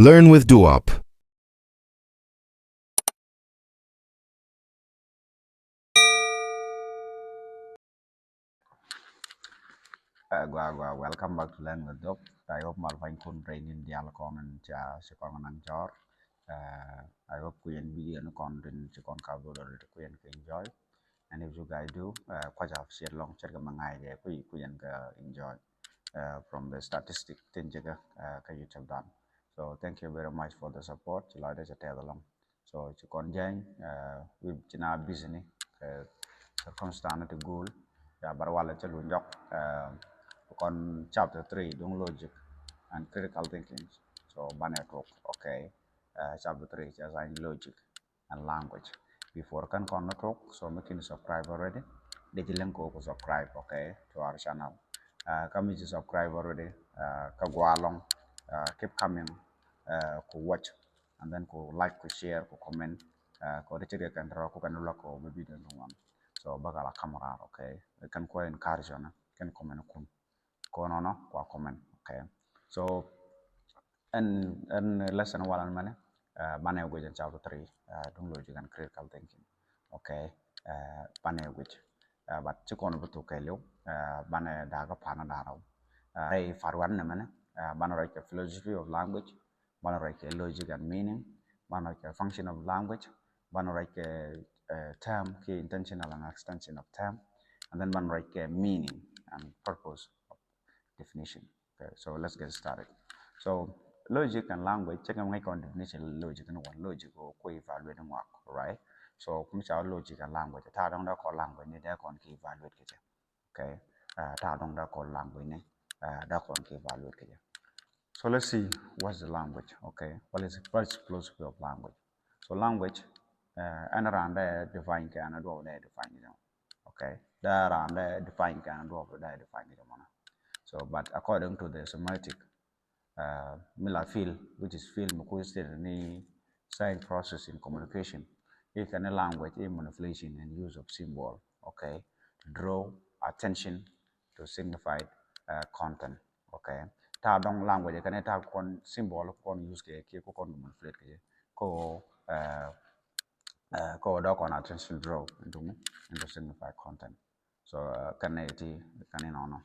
Learn with Duop. Welcome back to Learn with Duop. I hope Malvain kun brain in dialog and Sikon and Jor. I hope we in video no content Sikon Kabo or we enjoy. And if you guys do, quite have shared long check mangai there, we enjoy from the statistic tinjaga you have done. So thank you very much for the support. Like I tell along. So Sikon Jang, we China business, circumstance to goal. Yeah, but while it's a on chapter 3 doing logic and critical thinking. So banner talk, okay. Chapter 3 is assign logic and language. Before can talk, so making subscribe already. Did you link to subscribe, okay, to our channel. Come to subscribe already. Go along, keep coming, watch, and then go like, go share, go comment, go the check and draw, go can look over video one. So bagala camera, okay. You can go encourage on, can comment kono kwa comment, okay. So and lesson one mane bane go jan chapter 3 dung logic and critical thinking, okay. Bane which but chikono butu kelo bane daga pana daro ray farwan ne mane bane like philosophy of language, bane like logic and meaning, bane like function of language, bane like term key intentional and extension of term, and then bane like meaning and purpose definition. Okay, so let's get started. So logic and language, check out my definition logic and one logic or evaluating work, right? So come out logic and language. Ta dong da call language ni da kon ki evaluate ke. Okay. Ta dong da call language ni da kon ki evaluate ke. So let's see what's the language, okay? What's philosophy of language? So language and around there define can and do there define it. Okay. There around there define can and do there define it. So, but according to the semantic Miller field, which is field any sign process in communication, it can a language a manipulation and use of symbol, okay, to draw attention to signified content, okay. Ta dong language can ta kon symbol kon use ke ko kon manipulate ke ko do kon attention draw into signified content. So can it can no.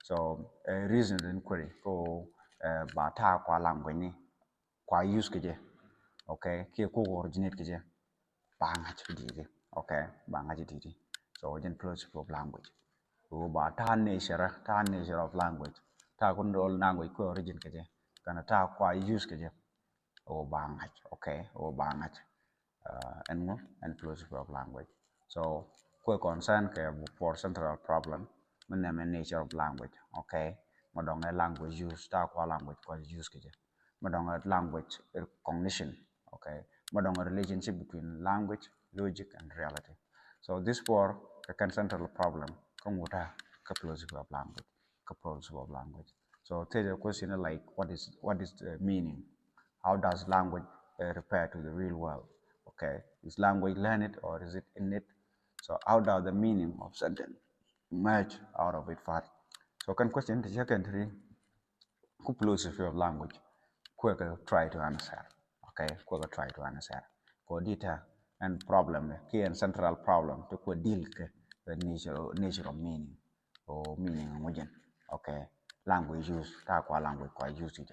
So reason inquiry ko ba ta kwa language ni kwa use keje, okay, ke ko originate keje ba ngach di, okay, ba ngach di. So in principle of language ko ba ta nature of language ta kun do language ko origin keje kana ta kwa use keje o ba ngach, okay, o ba ngach and philosophy of language. So ko concern ke for central problem the nature of language, okay. Madong language use ta kwa language kwa use keje. Madong language cognition, okay. Madong relationship between language, logic and reality. So this for the central problem kamuta philosophy of language, philosophy of language. So take a question like what is the meaning? How does language refer to the real world? Okay, is language learned or is it innate? So how does the meaning of sentence emerge out of it? So can question the secondary philosophy of language quicker try to answer, okay, quicker try to answer for data and problem key and central problem to ko deal the nature of meaning or meaning again, okay. Language use ta kwa language kwa use it,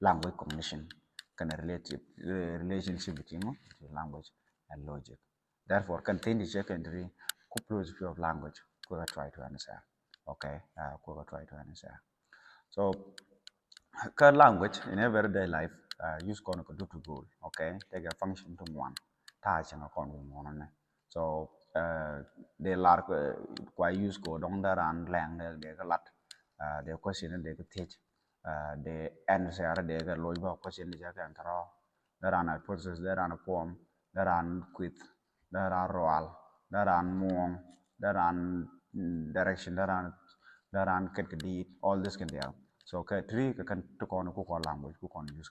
language cognition can relationship between language and logic. Therefore, contain the secondary philosophy of language. Quicker try to answer. Okay, quicker try to answer. So, language in everyday life use kono ko do to goal. Okay, take a function to one. Ta changa kono one. So, they lark kwa use ko dong daran lang de lat. The question they could teach. The answer they get loiba question they can draw. There are a process, there are a poem, there are quit, there are roal, there are mong, there are direction, there are deed, all this can be out. So three can took on a language, who can use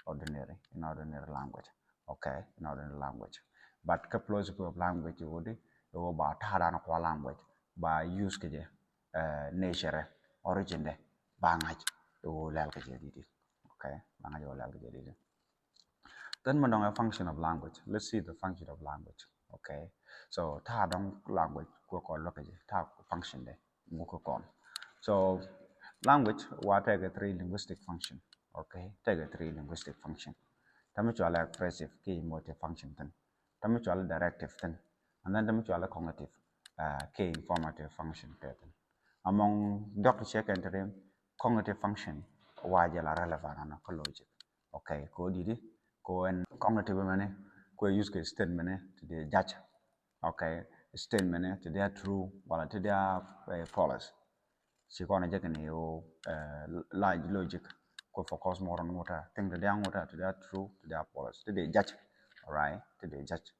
ordinary in ordinary language. Okay, in ordinary language. But philosophy of language you would go about a language by use nature origin de bangaj o lal ka jadi, okay banga yo la jadi then manong a function of language. Let's see the function of language. Okay. So ta dong language ko ko lokaji ta function de mu ko kon. So language what take a three linguistic function. Okay. Take a three linguistic function. Tamu chuala expressive key emotive function then. Tamu chuala directive then. And then tamu chuala cognitive key informative function then. Among Dr. Check and cognitive function wajala relevant and logic. Okay, ko didi ko en cognitive mane ko use ke statement to the judge. Okay, statement to their true wala to their false. Si ko na je kan yo large logic ko focus more on water think the down water to their true to their false to the judge. All right, to the judge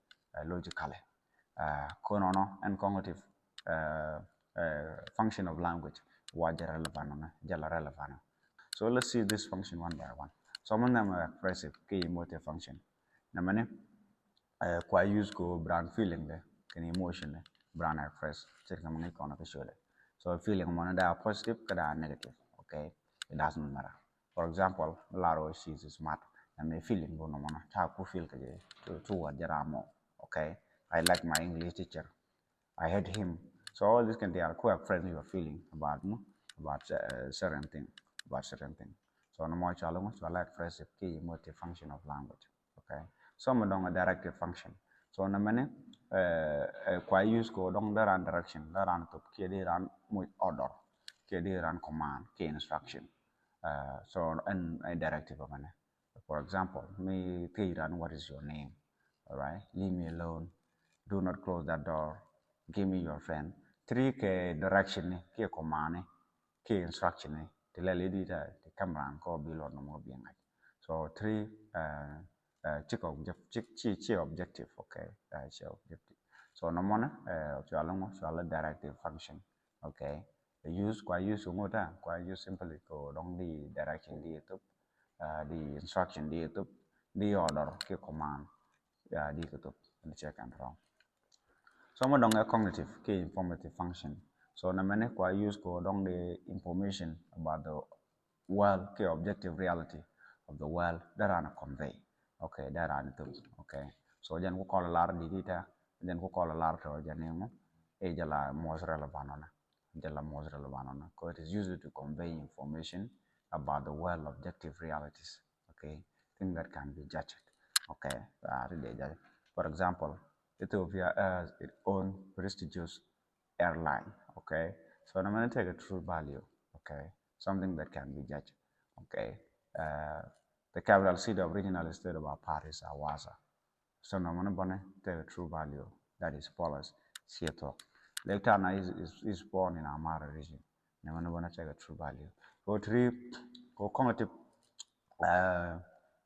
logically. Ko no and cognitive function of language wajala relevant jala relevant. So let's see this function one by one. Some of them are expressive, key emotive function. Namane, quite use go brand feeling le, can emotion le, brand express. Check them on the show. So feeling one that are positive, kada are negative. Okay, it doesn't matter. For example, Laro she's smart, and my feeling go no mana. Chaku feel to what jaramo. Okay, I like my English teacher. I hate him. So all this can be a quite friendly feeling about certain thing, So no more challenge to like expressive key emotive function of language. Okay. Some don't a directive function. So na many quite use go down there and direction, there and to key run order, key run command, key instruction. So and a directive of money. For example, me key run what is your name? All right, leave me alone. Do not close that door. Give me your friend. 3 ke direction ni, ke command ni, ke instruction ni. Tila lady ta camera ko below no more being like. So 3 chi objective, okay. Chi objective. So no more chuala directive function. Okay. Use quite use simply ko dong the direction di itu the instruction di itu the order ke command di itu check and wrong. Some don't have cognitive, key informative function. So na many quite use go along the information about the world, key objective reality of the world that are convey. Okay, that are the okay. So then we call a lot of data, then we call a lot of janemo, ejala most relevant on jala most relevant on because it is used to convey information about the world objective realities. Okay, thing that can be judged. Okay, for example, Ethiopia has its own prestigious airline. Okay, so I'm going to take a true value. Okay, something that can be judged. Okay, the capital city of regional state of Paris, Awaza. So I'm going to take a true value that is Paulus Seattle. Lake Tana is born in Amara region. I'm going to take a true value. Go three, go cognitive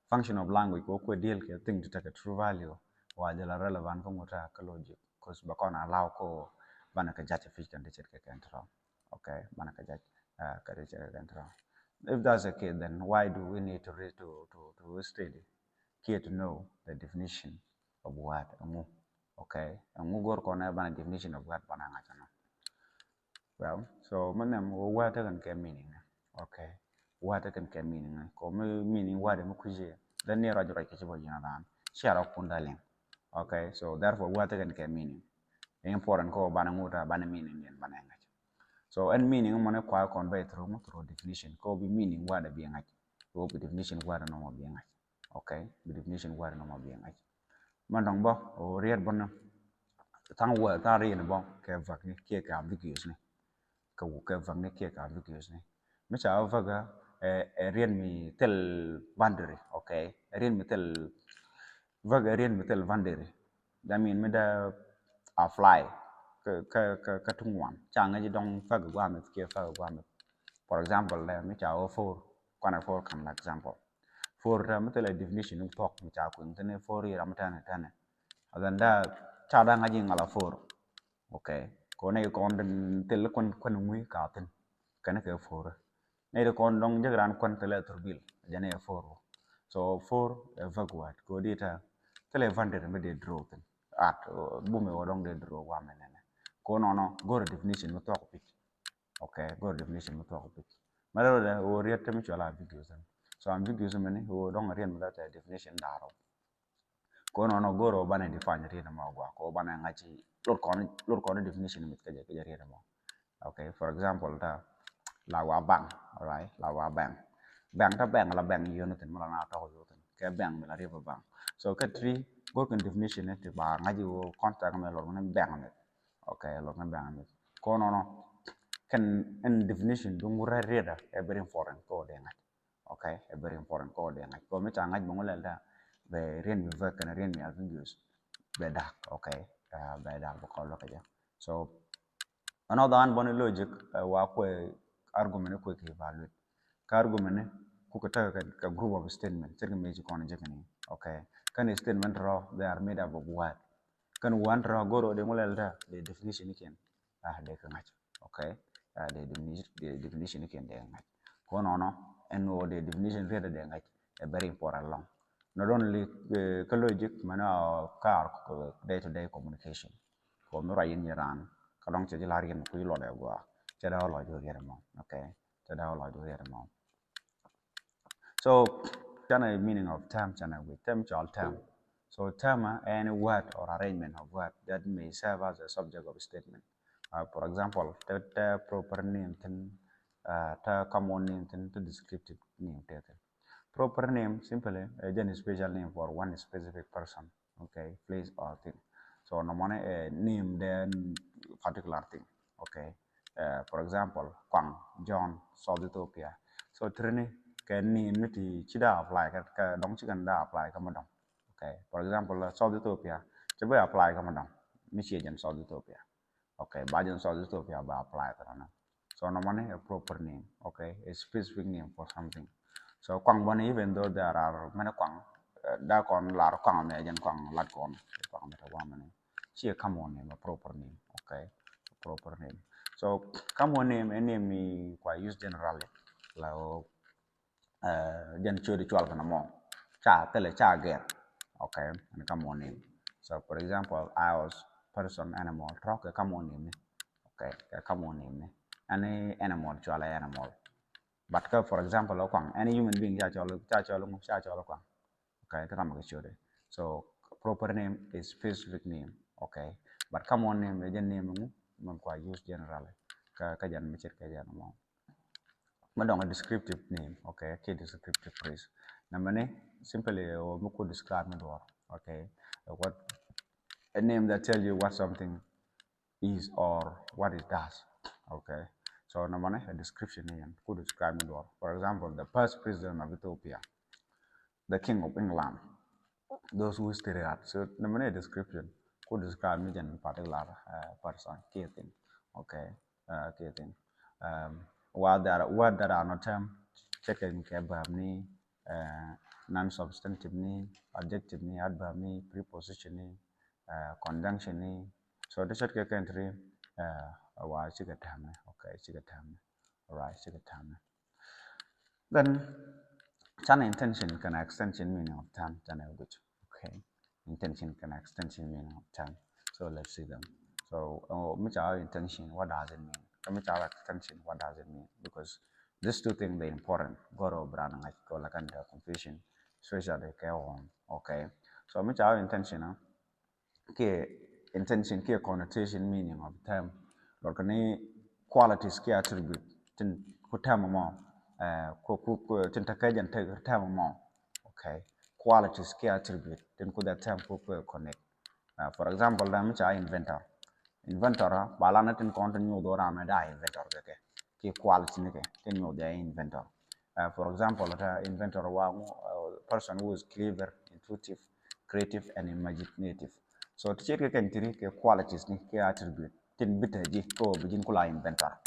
function of language. Go deal thing to take a true value. Wajala relevant ko ngota ka logic because bakona allow ko bana ka judge fish kan teacher ka control. Okay, bana ka judge ka teacher ka control. If that's the case, then why do we need to study here to know the definition of word amu? Okay, amu gor ko na bana definition of word bana ngachana. Well, so manem word kan ke meaning. Okay, word kan ke meaning ko meaning word mu kuje dan ne rajo ke chibo jina dan shara kundaleng. Okay, so therefore what can meaning. Important ko bana meaning and bana ngach. So and meaning mo kwa convey through definition ko be meaning word be ngach. Ko be definition word no mo be ngach. Okay, be definition word no mo be ngach. Mandong bo o read bon tang word ta read bo ke vak ni ke ka ambiguous ni. Ka ke vak ni ke ka ambiguous ni. Me cha vaga read me tell boundary, okay? Read me tell vagarian metal vandere that mean me da a fly ka tungwan changa ji dong fag gwa me ke fag gwa me for example le me cha o for kana for kan example for da metal definition of talk me cha kun tene for ira mata tane aganda cha da ngaji ngala for okay ko ne ko den tel kon ngui ka ten kana ke for ne ko dong jagran kon tele turbil jane for so for vagwat ko dita tele vandere me de draw ten at bume wodong de draw wa menene ko no go definition mo talk pitch okay go definition mo talk pitch maro da o riete mi chola videos so ambiguous mani wo dong rian mala ta definition daro ko no goro bana define rian ma gwa ko bana ngachi lor kon definition mit ka je rian ma. Okay, for example ta la wa bang, all right, la wa bang ta bang la bang yo no tin mala na ta yo tin ke bang la riba bang. So ka tri go kan definition te ba ngaji wo contact me lor na bang me. Okay, lor na bang me ko no kan en definition dung ra reda e very important ko de ngat. Okay, e very important ko de ngat ko me ta ngaj mo ngol da be rien mi va kan rien mi albingus be dak. Okay, be dak ko lo ka ja. So another one bone logic wa ko argument ko ke evaluate ka argument ku ko ta ka group of statement tirga meji kono jekani. Okay, kan statement raw they are made up of what kan one raw goro de ngolel da the definition ken de ka ngach. Okay, the definition ken de ngach ko no and no the definition read de ngach a very important long not only ka logic mana ka day to day communication ko mi rayin yaran kadang che la rien ku lo de gwa che da lo jo yer mo. Okay, che da lo jo yer mo. So chana meaning of term chana with term chal term. So term any word or arrangement of word that may serve as a subject of a statement. For example, the proper name then the common name then the descriptive name then. Proper name simply a special name for one specific person, okay, place or thing. So no money name then particular thing. Okay. For example, Kwang, John, South Ethiopia. So training can name niti chida apply ka dong chikan da apply ka madong. Okay. For example, South Ethiopia, coba apply ka madong. Michigan South Ethiopia. Okay. Bajan South Ethiopia ba apply ka na. So no money a proper name. Okay. A specific name for something. So Kwang bone even though there are many Kwang, da kon lar Kwang me jan Kwang lat kon Kwang meta wa mane. She a common name, a proper name. Okay. A proper name. So common name a name me quite use generally. Like jan chodi chwal kana mo. Cha tele cha ger. Okay, and common name. So for example, house, person, animal, truck a common name. Okay, a common name. Any animal chwala animal. But for example, any human being cha cholo kwang. Okay, kama chode. So proper name is specific name. Okay, but common name is name man quite use generally. Ka jan mechir ka jan mo. Madong a descriptive name. Okay, key descriptive phrase. Namane simply muko describe me door. Okay, what a name that tell you what something is or what it does. Okay. So namane a description name could describe me door. For example, the first president of Ethiopia, the king of England, those who stay at. So namane a description could describe me in particular person, key thing. Okay, key thing. While there are words that are not term, checking verb ni, non-substantive ni, adjective ni, adverb ni, preposition ni, conjunction ni. So this is the country. Why chicken time? Okay, chicken time. Alright, chicken time. Then, chana intention can extension meaning of time. Chana good. Okay, intention can extension meaning of time. So let's see them. So, which are intention? What does it mean? Which are extension? What does it mean? Because these two things are important. Goro brand like go like under confusion, especially on. Okay, so which are intention? Ke intention ke connotation meaning of term. Like any qualities ke attribute. Tin ku term mo. Ku tin takajan term mo. Okay, qualities ke attribute. Tin ku that term ku connect. For example, which are inventor. Inventor balana tin continue do rame da inventor ke quality ne ke tin yo da inventor. For example, inventor wa person who is clever, intuitive, creative and imaginative. So to check ke tiri ke qualities ni ke attribute tin bitaji ko bijin kula inventor.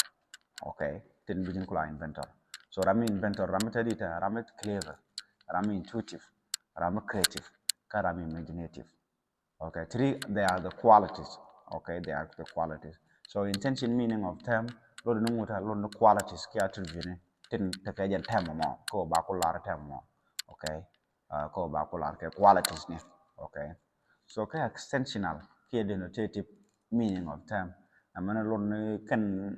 Okay, tin bijin kula inventor. So rami inventor rami tadi ta rami clever, rami intuitive, rami creative, ka rami imaginative. Okay, three they are the qualities. Okay, they are the qualities. So intention meaning of term, lo nunguta lo no qualities ki attribute ne tin takajan term mo ko ba ko lar term mo. Okay, ko ba ko lar ke qualities ne. Okay, so ka extensional ki denotative meaning of term. Amana lo ne kan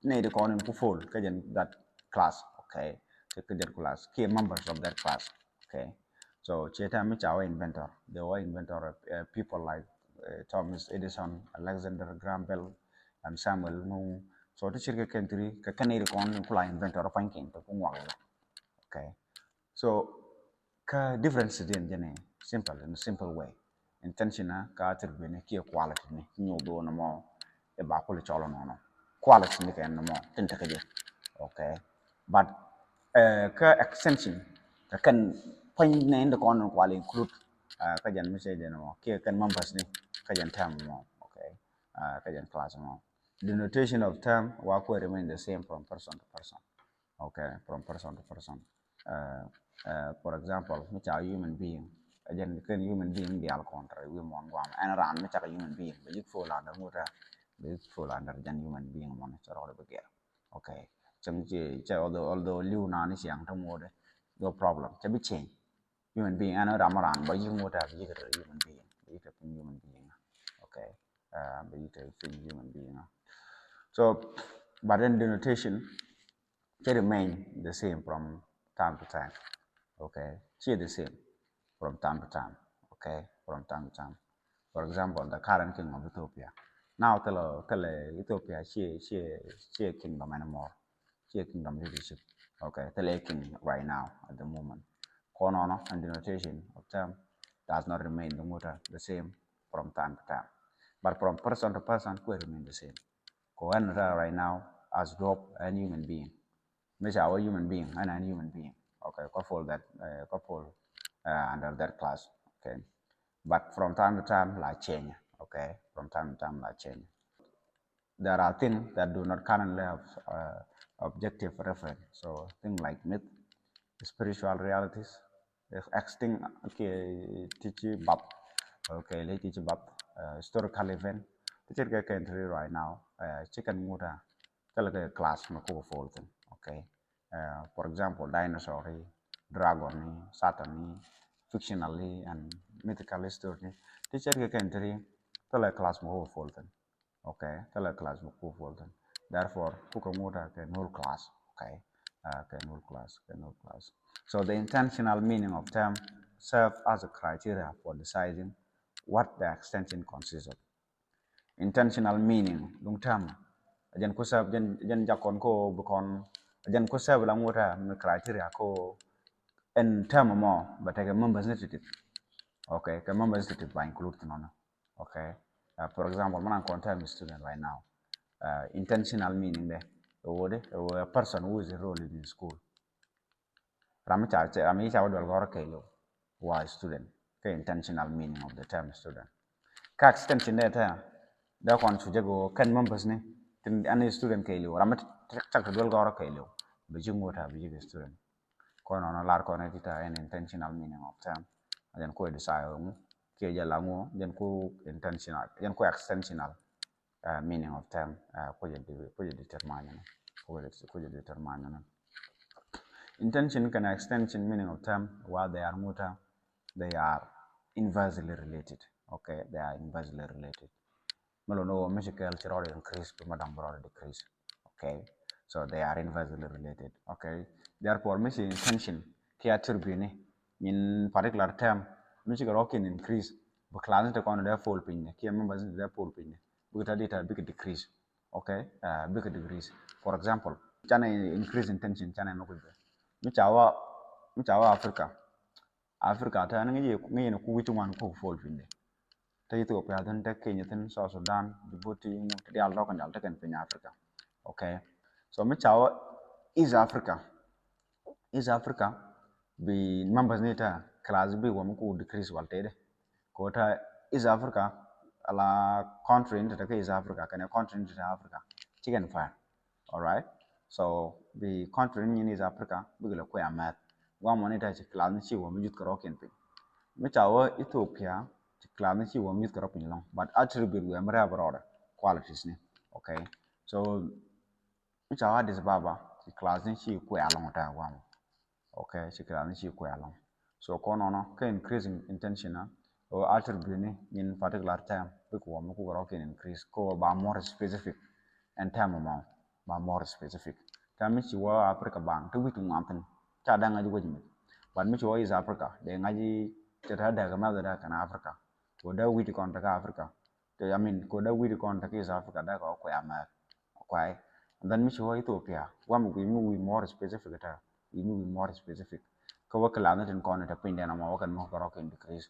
ne de ko ne ku full kajan that class. Okay, that class, key members of that class. Okay, so Cheta Michawa inventor, the inventor people like Thomas Edison, Alexander Graham Bell, and Samuel Moon. So the chirka country, Canary con inventor of banking to okay. So ka difference din jene simple in a simple way. Intention ka attribute ne ki quality ne nyo do no mo e ba ko le cholo no. Quality ne ken no mo tin ta kaje. Okay. But ka extension ka kan point ne in the corner qual include ka jan message no ki kan members ne ka jan term mo. Okay. Ka jan class mo. The notation of term will remain the same from person to person. Okay, from person to person. For example, which are human being. Again, can human being be al contrary? We want one and around which are a human being, but you fall under muta, you fall under than human being monitor all over here. Okay. Although you nan is young to mode, no problem. To be changed. Human being and around, but you would have you a human being, you a human being. Okay. But you a human being. So, but then the notation they remain the same from time to time. Okay, she the same from time to time. Okay, from time to time. For example, the current king of Ethiopia. Now tell Ethiopia she a kingdom anymore. She a kingdom leadership. Okay, tell a king right now at the moment. Konono and the notation of term does not remain the same from time to time. But from person to person, will remain the same. Koanra right now as Duop and human being. Measure our human being and a human being. Okay, couple that couple under that class. Okay, but from time to time, like change. Okay, from time to time, like change. There are things that do not currently have objective reference. So things like myth, spiritual realities, extinct. Okay, teach bab. Okay, let's teach bab. Historical event. Teacher country right now. Chicken muta. Tell a class mako fold. Okay. For example, dinosaur, dragon, Saturn, fictionally and mythical story. Teacher can tell a class more fulton. Okay, tell a class more fulton. Therefore, Kukamuta can null class. Okay, can null class. So the intentional meaning of term serve as a criteria for deciding what the extension consists of. Intentional meaning, long term. Jan ko serve jan jakon ko bukon jan ko serve lang wota criteria ko en term mo but take members needed. Okay, the members needed by include no. Okay. For example, man I'm term student right now. Intentional meaning there. A person who is enrolled in school. Rami cha wadwal goro kailo who student. Okay, intentional meaning of the term student. Ka extension there da kon su jago kan members ne tin any student kailo ramat tak dwal goro kailo be jingota be jige student kono no lar kono tita an intentional meaning of term ajan ko decide mu ke jala ngo jan ko intentional jan ko extensional meaning of term ko je determine intention can extension meaning of term while they are muta they are inversely related. Okay, they are inversely related. Melono musical chirori increase to madam brother decrease. Okay, so they are inversely related. Okay, therefore missing intention ki attribute in particular term musical can increase but class the corner there fall pin ki members there fall pin but data big decrease. Okay, big decrease. For example, chana increase intention chana no good. Michawa Africa ta ngi ku witu man ko fall pin ta Ethiopia tan ta Kenya tan South Sudan Djibouti mu ta dial lokan dal ta kan pin Africa. Okay, so Michawa is Africa be members nita class B wa muku decrease waltede ko ta is Africa ala country into the is Africa can a country into Africa chicken fire. All right, so the country in is Africa bigla ko ya mat wa monita chi class ni chi wa mujut ko ken pin Michawa Ethiopia class ni wa mute corrupting long but attribute we are abroad qualities ni. Okay, so which are this baba class ni chi ku along ta wa. Okay, she class ni ku along so kono no can increasing intention or attribute ni in particular time because we ku can increase ko ba more specific and time amount ba more specific time chi wa Africa bang to witu ngamten cha da ngaji wajimi but mi cho is Africa de ngaji tata da ga ma da kana Africa ko da witi kon ta Africa to I mean ko da witi kon ta is Africa da ko ama kwai and then mi cho Ethiopia wam we more specific ta we more specific ko wakala na tin kon ta pinde na ma wakan mo ko rock decrease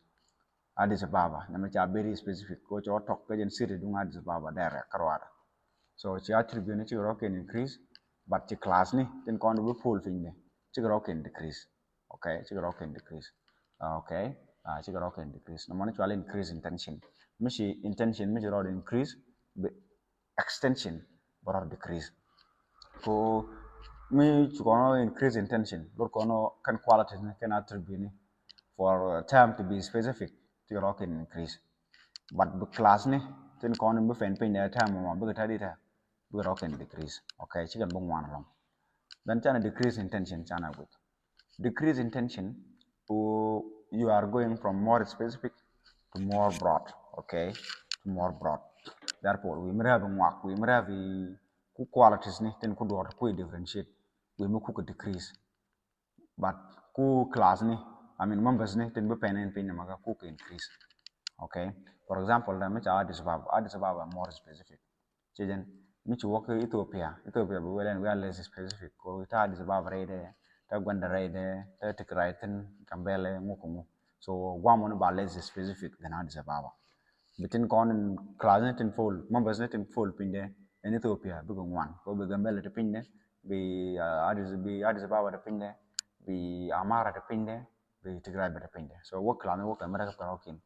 Addis Ababa na mi cha very specific ko cho tok pe jen city dung Addis Ababa there karwada so chi attribute ni chi rock increase but chi class ni tin kon bu full fin ni chi rock decrease okay chi rock decrease okay chi rock decrease no man chi increase intention mishi intention mi rock increase extension but decrease ko mi chi kono increase intention lor kono kan quality ni kan attribute ni for term to be specific chi rock increase but the class ni tin kono bu fen pin ne term mo bu ta di ta bu rock decrease okay chi kan bong wan long then chana decrease intention chana with decrease intention you are going from more specific to more broad okay to more broad therefore we may have ku qualities ni ten ku door ku differentiate we may ku decrease but ku class ni I mean members ni ten be pen pin maga ku increase okay for example da me cha Addis Ababa more specific chijen mi chu work Ethiopia be well we are less specific ko ta Addis Ababa rede ta gwanda rede ta tikrai ten kambele ngukumu so gwamo ba less specific than Addis Ababa bitin kon class ten full members ten full pinde in Ethiopia be one ko be gambele te pinde be Addis Ababa te pinde be Amara te pinde be Tigray te pinde so work class work America parokin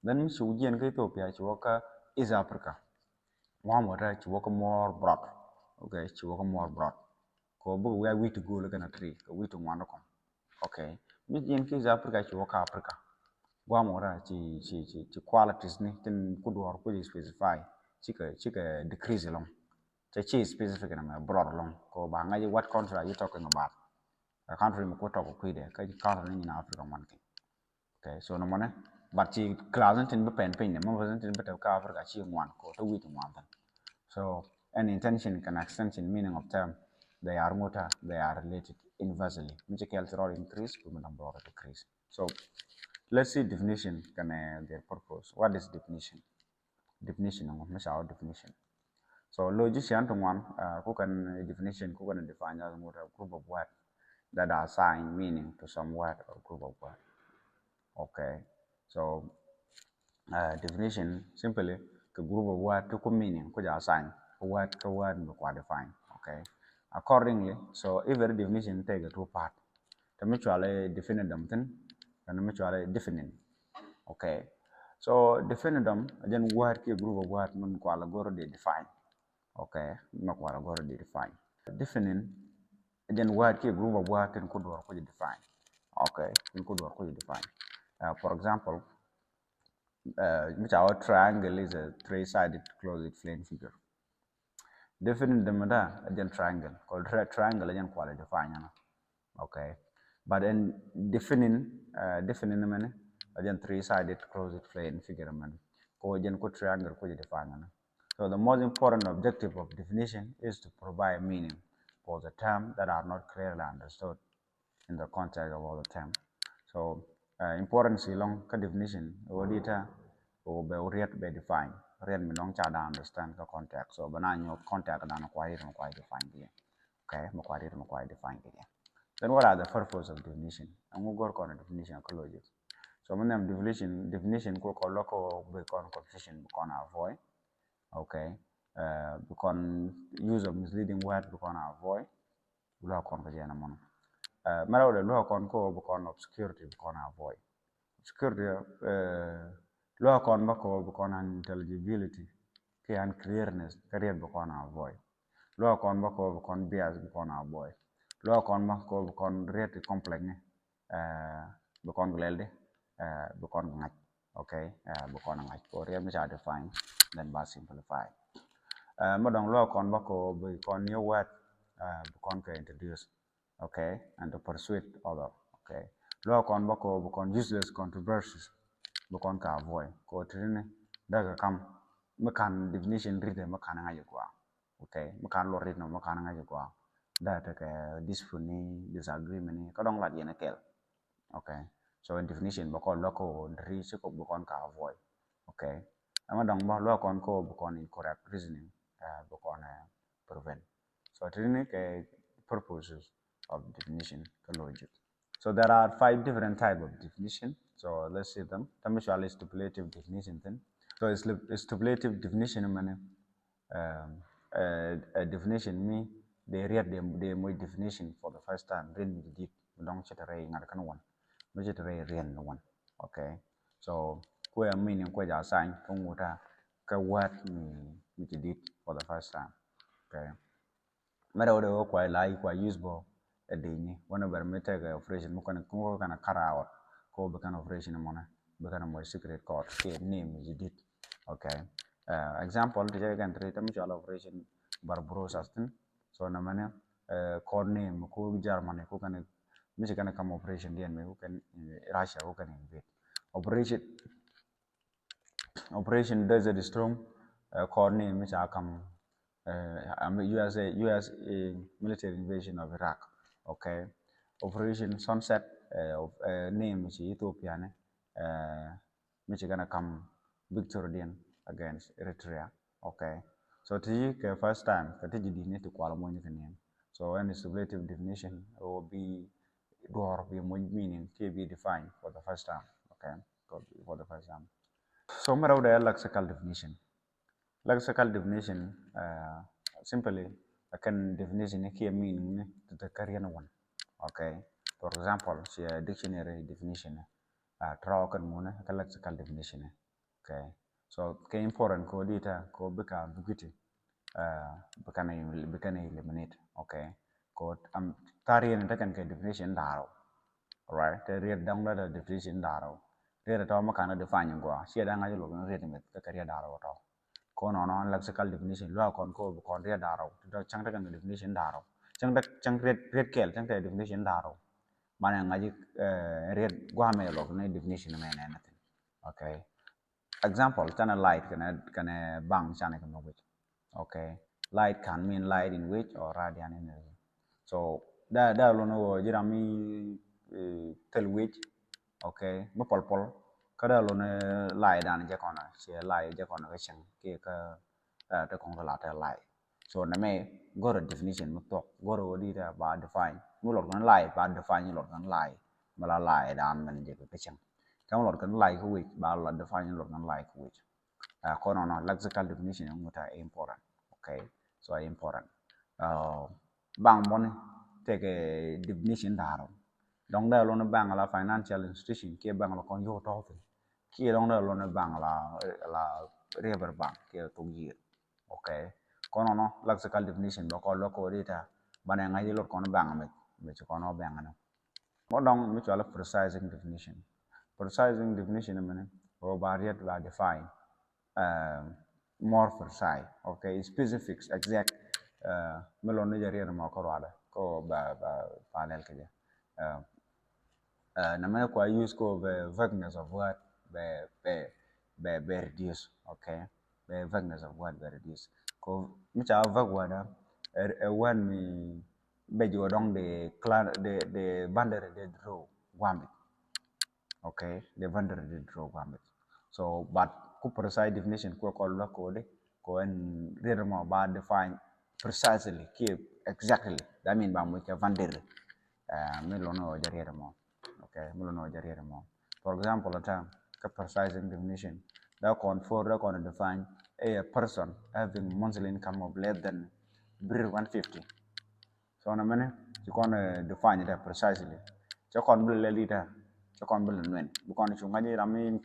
then mi chu gen ke Ethiopia chu work is Africa one more right to work more broad okay to work more broad ko bu where we to go look at tree ko we to one come okay mi gen ke Africa to work Africa one more right to qualities ni tin ku do ko specify chika decrease long chi specific na broad long ko ba ngai what country are you talking about a country mo ko talk ko ide ka country ni na Africa man okay so no mone but chi class tin be pen pin mo tin be ka Africa chi one ko to we to one so an intention can extension meaning of term they are related inversely which cultural increase to number or decrease so let's see definition can their purpose what is definition of our definition so logician to one who can definition who can define as a group of words that assign meaning to some word or group of words okay so definition simply the group of words to meaning could assign a word to word be define okay accordingly so every definition take a two part the mutually define them then and mutually defining okay so define them then word ki group of word mun ko ala goro de define okay ma ko ala goro de define defining then word ki group of word can could work with define okay in could work with define for example which our triangle is a three-sided closed plane figure. Definite them again triangle called triangle again quality define. Okay, but then defining them again three-sided closed plane figure man. Ko again ko triangle ko define. So the most important objective of definition is to provide meaning for the terms that are not clearly understood in the context of all the term. So importance long definition what it or be read be define read me long cha understand the context so banana context dan quite define here okay mo quite define here then what are the purpose of definition and we go on definition of logic so when them definition ko local be confusion can avoid okay because use of misleading word we can avoid lo kon ko jena mon marawde lo kon ko be kon obscurity be kon avoid security lo kon bako be kon intelligibility ke an clearness career be kon avoid lo kon bako be kon bias be kon avoid lo kon bako be kon rate complex be kon glelde be kon ngaj okay be kon ngaj ko re me define then ba simplify modong lo kon bako be kon new word be kon ke introduce okay and to persuade other okay lo kon bako be kon useless controversies be kon ka avoid ko trine daga kam me kan definition rite me kan ngaji kwa okay me kan lo rite no me kan ngaji kwa that dispute disagreement ko dong lat yena kel. Okay, so in definition ba ko loko ri se ko ba kon ka avoid. Okay, ama dong ba lo kon ko ba kon incorrect reasoning ba kon prevent. So training purposes of definition logic. So there are 5 different type of definition. So let's see them. Tamutual stipulative definition then. So stipulative definition mean a definition me they read the my definition for the first time. Read me deep. Don't chat array ngar kan one. Me chat array read no one. Okay. So kwe meaning kwe ja sign kung uta ka what me deep for the first time. Okay. Mara ode kwa lai kwa usable edini wana bar meta ga operation mo kana karawa ko be kana operation mo na be kana mo secret code ke name is dit. Okay, example je kan treta mi chala operation bar bro sustain so na mana code name ko german ko kana mi kana kam operation den me ko kan russia ko kan invade operation desert storm code name mi cha kam USA military invasion of Iraq. Okay, Operation Sunset name is Ethiopia. Which gonna come victorian against Eritrea. Okay, so the first time katiji di to kwala name. So any stipulative definition will be door be meaning to be defined for the first time. Okay, for the first time. So mara the lexical definition. Lexical definition simply akan definition key meaning to the Korean one. Okay. For example, si dictionary definition draw kan muna ka lexical definition. Okay. So ke important ko dita ko bika buguti bikana eliminate. Okay. Ko tarian ta kan ke definition daro. Alright. Te read down the definition daro. Read ta makana define ngwa. Si ada ngaji lo read met ka Korea daro to. Ko no lexical definition lo kon ko kon ria daro to chang ta kan definition daro chang red kel chang ta definition daro mana ngaji red gwa me lo ne definition me ne natin. Okay, example chana light kana bang chana kan no. Okay, light can mean light in which or radiant energy. So da lo no jirami tel which. Okay, mo pol kada lo ne lai dan je kona che lai je kona ka chang ke ka ta kong la ta lai. So na me go definition mo to go di da ba define mo lo kan lai ba define lo kan lai mala lai dan man je ka chang kam lo kan lai ko wi ba lo define lo kan lai ko wi kono no lexical definition mo ta important. Okay, so important bang mon take a definition daro dong da lo na bang la financial institution ke bang la kon yo to ki dong da lo na bang la river bank ke to year. Okay, kono no lexical definition ba ko lo ko dita bana ngai lo kono bang me kono bang na mo dong mi chala precising definition mene o barrier to define more precise. Okay, specifics exact melo ne jari mo ko wala ko ba panel ke na me ko use ko the vagueness of word be reduce. Okay, the vagueness of word be reduce ko mi cha vague word when me be jo dong the boundary they draw wamit. Okay, the boundary they draw wamit. So but ku precise definition ko lo ko de ko en reader mo ba define precisely keep exactly that mean ba mo ka boundary me lo no jari mo. Okay, me lo no jari mo. For example, a term precising definition that can define a person having monthly income of less than 150. So na mene you can define it precisely. So kon bil lelita so kon bil nwen bu kon chu ngaji rami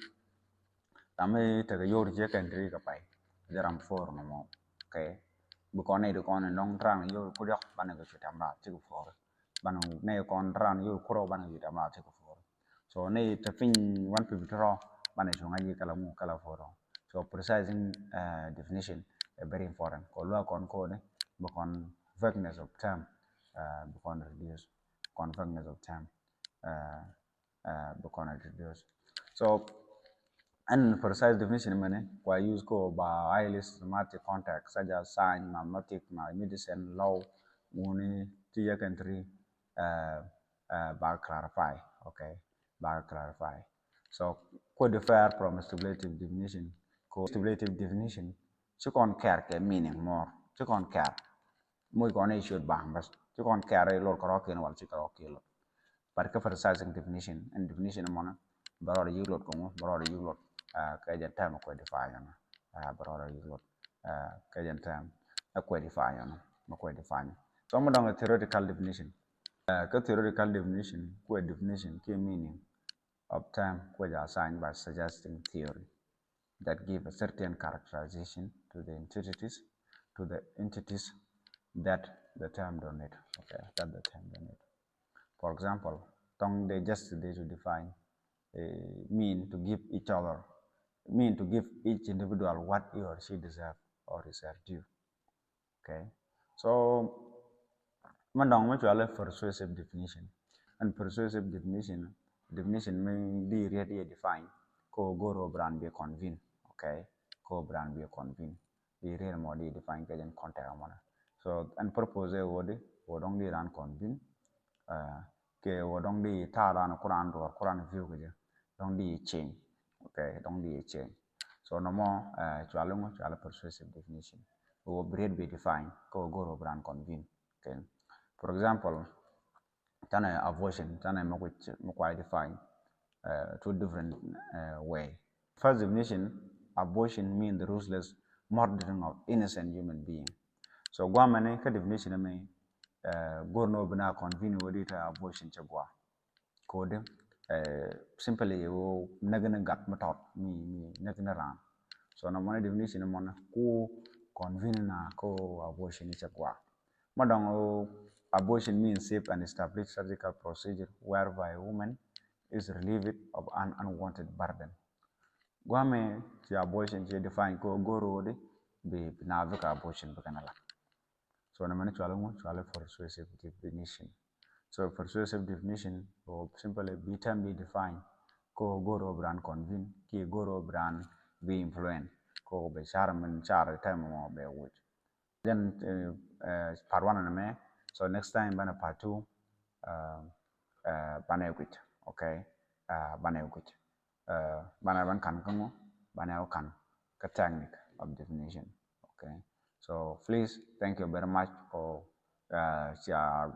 te yor je kan tri ka pai jaram for no mo. Okay, bu kon ne kon nong trang yor ku yak ban ga chu tam ra ti ku for ban ne kon ran yor ku ban ga tam ra ti ku for. So ne te fin 150 ro ban chu ngaji kala mu kala for. So precising definition is very important. Ko lo kon ko ne bu kon vagueness of term become reduced, vagueness of time become reduced. So, and precise definition mane kwa use ko by highly systematic context such as science, mathematics, medicine, law, muni tiya kan tri ba clarify, okay, ba clarify. So could differ from stipulative definition. Stipulative definition chứ còn care cái meaning more, chứ còn care muy con ấy should bang bas chứ còn care lor karo ken wal chứ karo kilo. But cái persuasive definition and definition mona barora yuglot kongo barora yuglot cái dân term ko define na barora yuglot cái dân term ko define na ko define. So mo dong theoretical definition. Cái theoretical definition ko definition key meaning of term which are assigned by suggesting theory that give a certain characterization to the entities that the term donate. Okay, that the term donate. For example, tongue they just to define mean to give each other, mean to give each individual what he or she deserve or is their due. Okay, so mandang mo chwala persuasive definition, and persuasive definition may be really defined ko goro brand be convene. Okay, ko brand be convene. Be real more define kajan contact amana. So and purpose word wodong di ran convene. Ke wodong di ta ran Quran view kaja. Dong di change. Okay, dong di change. So no more chwala persuasive definition. Wo breed be defined ko goro brand convene. Okay. For example, tana abortion, tana quite define two different way. First definition, abortion means the ruthless murdering of innocent human being. So guamane ka definition me gorno bina convene wodi ta abortion chagwa. Code simply wo nagana gat matot mi nagana ran. So na mona definition mona ko convene na ko abortion chagwa. Madong abortion means safe and established surgical procedure whereby a woman is relieved of an unwanted burden. Guame ti abortion je define ko goro be na vika abortion bekanala. So na mani chwala persuasive definition. So persuasive definition or simply be term be defined ko goro brand convene ki goro brand be influence ko be sharpen char time mo be which. Then part 1 and me. So next time bana part 2 bana equit. Okay. Bana equit. Bana ban kan kango bana kan ka technique of definition. Okay. So please thank you very much for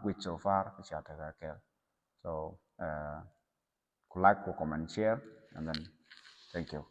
which so far care. So like, comment, share, and then thank you.